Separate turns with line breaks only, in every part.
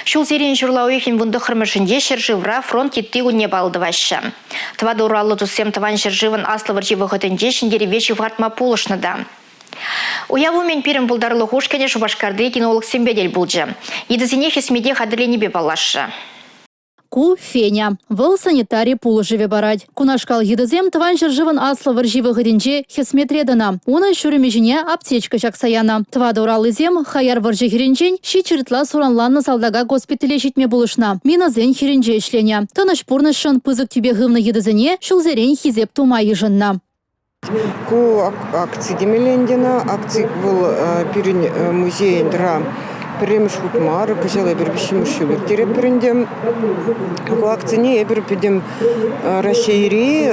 Шул зерен журлауехин вунды хырмышынде шыржывра фронт кетті күнне балды вашы. Твады уралы тусем таван шыржывын аслы варживы ғытынде шындері вечі вартма пулышныда. Уяву мен пирім бұлдарлы хушкене Шубашкарды кинолог сембедель бұлжы. Едізіне хесмеде қадырленебе балашы.
Ку Феня. Выл санитарий пулы живе барать. Кунашкал едізем таван жыржывын аслы варживы ғыринже хесметредана. Оны шүрімежіне аптечка жақсаяна. Твады уралызем хаяр варжи хиринжен ши чыртла суранланны салдага госпитале жетме бұлышна. Миназен хиринже ішлене. Тыныш пурнышын пызык тюбе ғывны едізіне шулзерен хизеп тума ежынна.
Ку акции демелендина, акции был перед музеем дра. Премш хутмар, кажела бербишим шубер терепрендем. Ку акции я бербидем России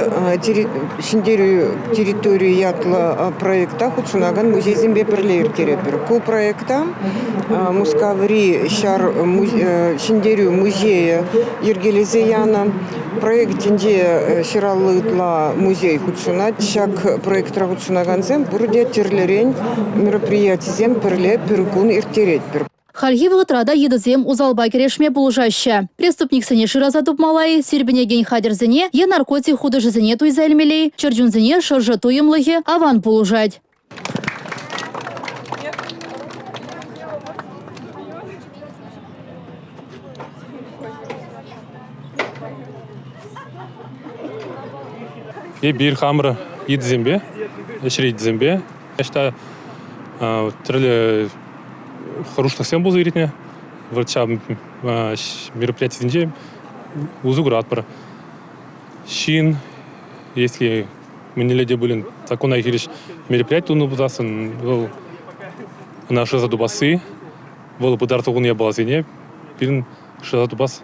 шиндерю территорию ятла проекта худшунаган музей зембе перлер терепер. Ку проекта мускаври шар шиндерю музея Ергелезеяна. Проектінде шираллытла музей худшунат, шак проектра худшунаганзем бурде терлерень мероприятизем перле перкун иртерет.
Хальгивы трада едізем узалба керешме булжаща. Преступник сыне шираза тупмалай, сербенеген хадерзіне, е наркотик художызіне туйзальмелей, черджунзіне шыржы туйымлығы аван булжать.
И бир хамра едзембе, эшри едзембе. Эшта треле хороших всем был зрительно. Врача мероприятий динже узуград про шин, если мы не леди были, так он ахириш мероприятие он убудасан был наши задубасы, был подарок он я был зене, пин шазадубас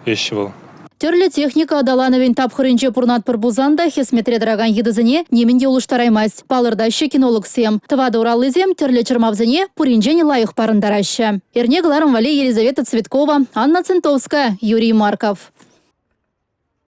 ещевал.
Терлі техника адалановен тапхырынче пурнат пырбузанда хесметре драган едізіне неменде улыштараймас. Палырдашы кинолог сем. Твады уралызем терлі чырмавзіне пуринжені лайық парындарашы. Ерне Гларом Вале, Елизавета Цветкова, Анна Центовская, Юрий Марков.